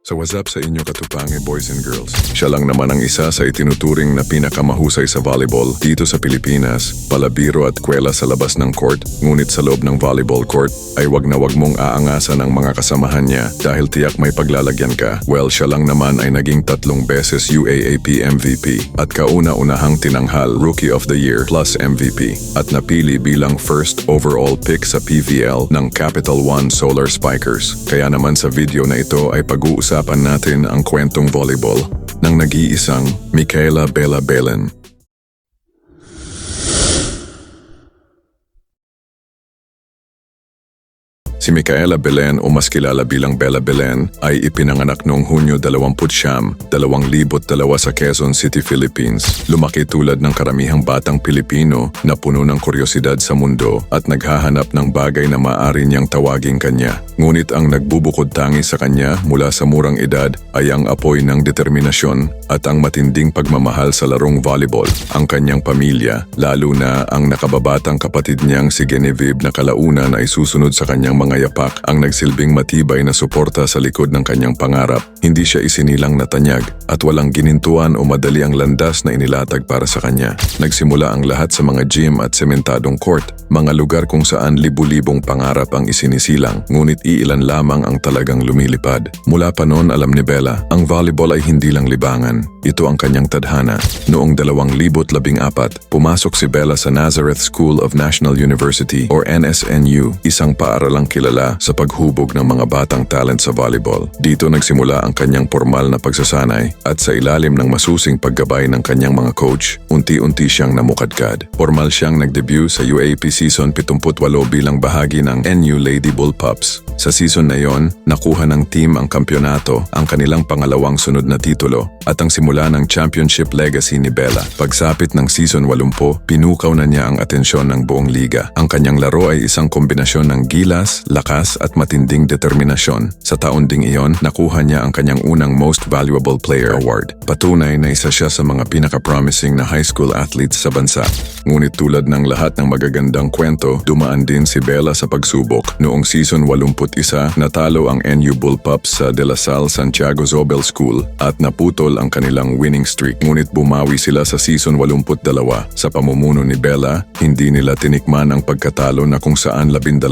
So what's up sa inyo katupangi boys and girls? Siya lang naman ang isa sa itinuturing na pinakamahusay sa volleyball dito sa Pilipinas, palabiro at kwela sa labas ng court, ngunit sa loob ng volleyball court ay wag na wag mong aangasan ang mga kasamahan niya dahil tiyak may paglalagyan ka. Well, siya lang naman ay naging 3 beses UAAP MVP at kauna-unahang tinanghal Rookie of the Year plus MVP at napili bilang first overall pick sa PVL ng Capital One Solar Spikers. Kaya naman sa video na ito ay pag-uusapan natin ang kwentong volleyball ng nag-iisang Micaela Bella Belen. Si Micaela Belen o mas kilala bilang Bella Belen ay ipinanganak noong Hunyo 20, 2002 sa Quezon City, Philippines. Lumaki tulad ng karamihang batang Pilipino na puno ng kuryosidad sa mundo at naghahanap ng bagay na maaari niyang tawaging kanya. Ngunit ang nagbubukod tangi sa kanya mula sa murang edad ay ang apoy ng determinasyon at ang matinding pagmamahal sa larong volleyball. Ang kanyang pamilya, lalo na ang nakababatang kapatid niyang si Genevieve na kalaunan ay susunod sa kanyang mga yapak ang nagsilbing matibay na suporta sa likod ng kanyang pangarap. Hindi siya isinilang na tanyag at walang ginintuan o madali ang landas na inilatag para sa kanya. Nagsimula ang lahat sa mga gym at sementadong court, mga lugar kung saan libu-libong pangarap ang isinisilang, ngunit iilan lamang ang talagang lumilipad. Mula pa noon alam ni Bella, ang volleyball ay hindi lang libangan. Ito ang kanyang tadhana. Noong 2014, pumasok si Bella sa Nazareth School of National University or NSNU, isang paaralang kilala sa paghubog ng mga batang talent sa volleyball. Dito nagsimula ang kanyang formal na pagsasanay at sa ilalim ng masusing paggabay ng kanyang mga coach, unti-unti siyang namukadkad. Formal siyang nagdebut sa UAP Season 78 bilang bahagi ng NU Lady Bull Pups. Sa season na yon, nakuha ng team ang kampyonato, ang kanilang pangalawang sunod na titulo at ang simula ng championship legacy ni Bella. Pagsapit ng season 80, pinukaw na niya ang atensyon ng buong liga. Ang kanyang laro ay isang kombinasyon ng gilas, lakas at matinding determinasyon. Sa taon ding iyon, nakuha niya ang kanyang unang Most Valuable Player Award. Patunay na isa siya sa mga pinaka-promising na high school athletes sa bansa. Ngunit tulad ng lahat ng magagandang kwento, dumaan din si Bella sa pagsubok. Noong season 81, natalo ang NU Bullpups sa De La Salle Santiago Zobel School at naputol ang kanilang winning streak. Ngunit bumawi sila sa season 82. Sa pamumuno ni Bella, hindi nila tinikman ang pagkatalo na kung saan 12-0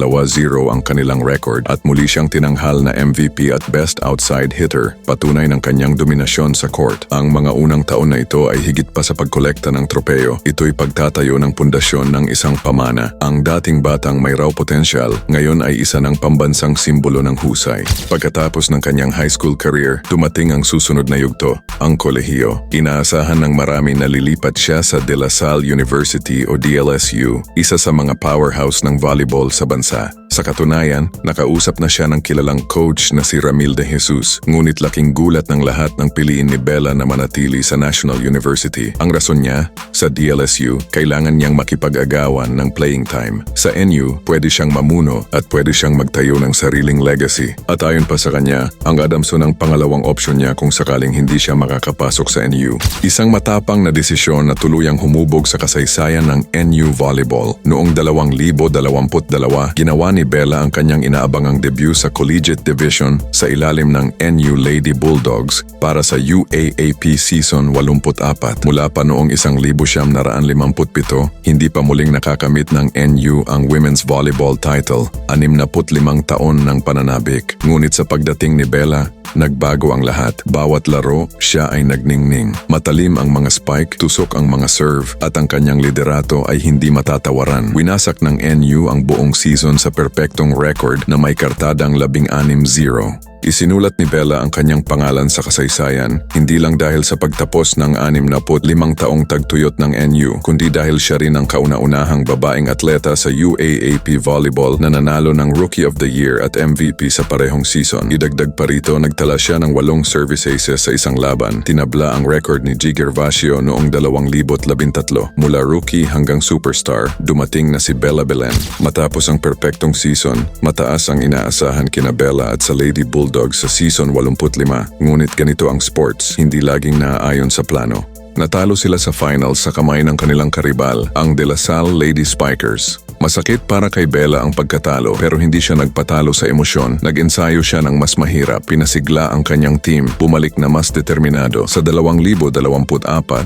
ang kanilang record at muli siyang tinanghal na MVP at Best Outside Hitter, patunay ng kanyang dominasyon sa court. Ang mga unang taon na ito ay higit pa sa pagkolekta ng tropeo. Ito'y pagtatayo ng pundasyon ng isang pamana. Ang dating batang may raw potential, ngayon ay isa ng pambansang simbolo ng husay. Pagkatapos ng kanyang high school career, dumating ang susunod na yugto, ang kolehiyo. Inaasahan ng marami na lilipat siya sa De La Salle University o DLSU, isa sa mga powerhouse ng volleyball sa bansa. Sa katunayan, nakausap na siya ng kilalang coach na si Ramil de Jesus. Ngunit laking gulat ng lahat ng piliin ni Bella na manatili sa National University. Ang rason niya, sa DLSU, kailangan niyang makipag-agawan ng playing time. Sa NU, pwede siyang mamuno at pwede siyang magtayo ng sariling legacy. At ayon pa sa kanya, ang Adamson ang pangalawang opsyon niya kung sakaling hindi siya makakapasok sa NU. Isang matapang na desisyon na tuluyang humubog sa kasaysayan ng NU Volleyball. Noong 2022, ginawa ni Bella ang kanyang inaabangang debut sa Collegiate Division sa ilalim ng NU Lady Bulldogs para sa UAAP Season 84. Mula pa noong 1957, hindi pa muling nakakamit ng NU ang Women's Volleyball title, 65 taon ng pananabik. Ngunit sa pagdating ni Bella, nagbago ang lahat. Bawat laro, siya ay nagningning. Matalim ang mga spike, tusok ang mga serve, at ang kanyang liderato ay hindi matatawaran. Winasak ng NU ang buong season sa perpektong record na may kartadang 16-0. Isinulat ni Bella ang kanyang pangalan sa kasaysayan, hindi lang dahil sa pagtapos ng 65 taong tagtuyot ng NU, kundi dahil siya rin ang kauna-unahang babaeng atleta sa UAAP Volleyball na nanalo ng Rookie of the Year at MVP sa parehong season. Idagdag pa rito, nagtala siya ng 8 service aces sa isang laban. Tinabla ang record ni G. Gervasio noong 2013. Mula rookie hanggang superstar, dumating na si Bella Belen. Matapos ang perpektong season, mataas ang inaasahan kina Bella at sa Lady Bulldogs sa season 85, ngunit ganito ang sports, hindi laging naaayon sa plano. Natalo sila sa finals sa kamay ng kanilang karibal, ang De La Salle Lady Spikers. Masakit para kay Bella ang pagkatalo pero hindi siya nagpatalo sa emosyon. Nag-ensayo siya ng mas mahirap, pinasigla ang kanyang team, bumalik na mas determinado. Sa 2024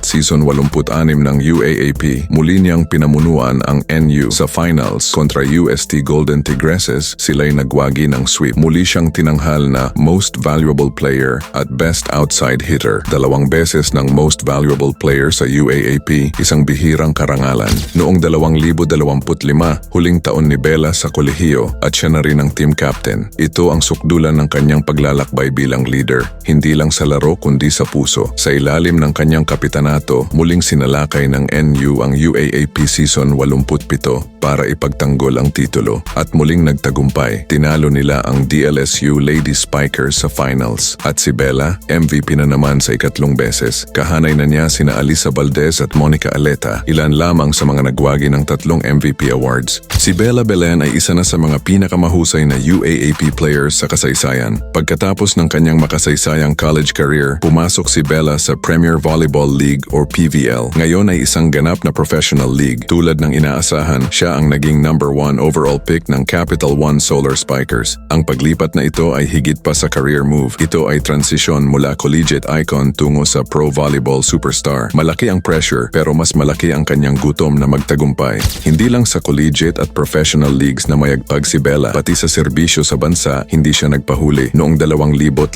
season 86 ng UAAP, muli niyang pinamunuan ang NU sa finals kontra UST Golden Tigresses. Sila'y nagwagi ng sweep. Muli siyang tinanghal na Most Valuable Player at Best Outside Hitter. 2 beses ng Most Valuable Player sa UAAP, isang bihirang karangalan. Noong 2025, huling taon ni Bella sa kolehiyo at siya na rin ang team captain. Ito ang sukdulan ng kanyang paglalakbay bilang leader, hindi lang sa laro kundi sa puso. Sa ilalim ng kanyang kapitanato, muling sinalakay ng NU ang UAAP Season 87 para ipagtanggol ang titulo at muling nagtagumpay. Tinalo nila ang DLSU Lady Spikers sa finals at si Bella, MVP na naman sa ikatlong beses. Kahanay na niya sina Alisa Valdez at Monica Aleta, ilan lamang sa mga nagwagi ng 3 MVP awards. Si Bella Belen ay isa na sa mga pinakamahusay na UAAP players sa kasaysayan. Pagkatapos ng kanyang makasaysayang college career, pumasok si Bella sa Premier Volleyball League or PVL. Ngayon ay isang ganap na professional league. Tulad ng inaasahan, siya ang naging number 1 overall pick ng Capital One Solar Spikers. Ang paglipat na ito ay higit pa sa career move. Ito ay transition mula collegiate icon tungo sa pro volleyball superstar. Malaki ang pressure pero mas malaki ang kanyang gutom na magtagumpay. Hindi lang sa collegiate at professional leagues na mayagpag si Bella, pati sa serbisyo sa bansa, hindi siya nagpahuli. Noong 2018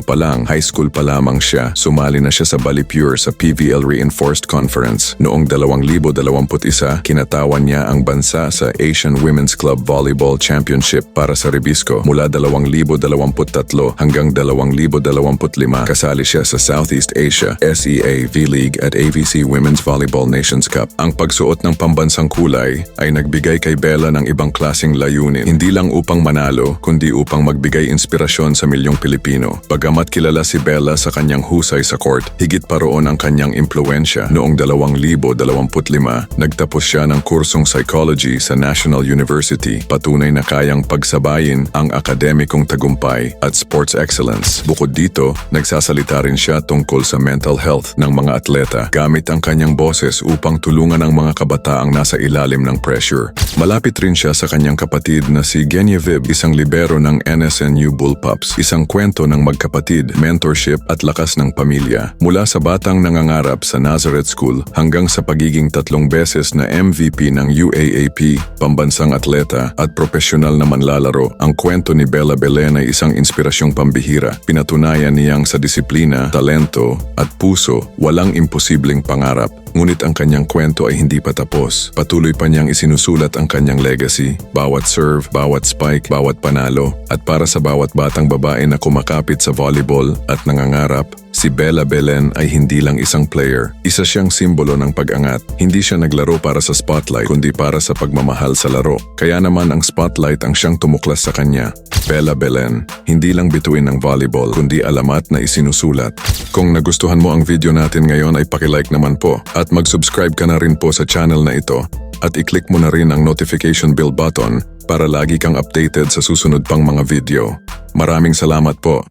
pa lang, high school pa lamang siya, sumali na siya sa Balipure sa PVL Reinforced Conference. Noong 2021, kinatawan niya ang bansa sa Asian Women's Club Volleyball Championship para sa Ribisco. Mula 2023 hanggang 2025, kasali siya sa Southeast Asia, SEA, V-League at AVC Women's Volleyball Nations Cup. Ang pagsuot ng pambansang kulay ay nagbigay kay Bella ng ibang klaseng layunin, hindi lang upang manalo, kundi upang magbigay inspirasyon sa milyong Pilipino. Bagamat kilala si Bella sa kanyang husay sa court, higit pa roon ang kanyang impluensya. Noong 2025, nagtapos siya ng kursong psychology sa National University, patunay na kayang pagsabayin ang akademikong tagumpay at sports excellence. Bukod dito, nagsasalita rin siya tungkol sa mental health ng mga atleta, gamit ang kanyang boses upang tulungan ang mga kabataang nasa ilalim ng pressure. Malapit rin siya sa kanyang kapatid na si Genevieve, isang libero ng NSNU Bullpups. Isang kwento ng magkapatid, mentorship at lakas ng pamilya. Mula sa batang nangangarap sa Nazareth School hanggang sa pagiging 3 beses na MVP ng UAAP, pambansang atleta at profesional na manlalaro, ang kwento ni Bella Belen ay isang inspirasyong pambihira. Pinatunayan niyang sa disiplina, talento at puso, walang imposibleng pangarap. Ngunit ang kanyang kwento ay hindi pa tapos. Patuloy pa niyang isinusulat ang kanyang legacy. Bawat serve, bawat spike, bawat panalo. At para sa bawat batang babae na kumakapit sa volleyball at nangangarap, si Bella Belen ay hindi lang isang player. Isa siyang simbolo ng pag-angat. Hindi siya naglaro para sa spotlight, kundi para sa pagmamahal sa laro. Kaya naman ang spotlight ang siyang tumuklas sa kanya. Bella Belen, hindi lang bituin ng volleyball, kundi alamat na isinusulat. Kung nagustuhan mo ang video natin ngayon ay paki-like naman po. At mag-subscribe ka na rin po sa channel na ito. At i-click mo na rin ang notification bell button para lagi kang updated sa susunod pang mga video. Maraming salamat po.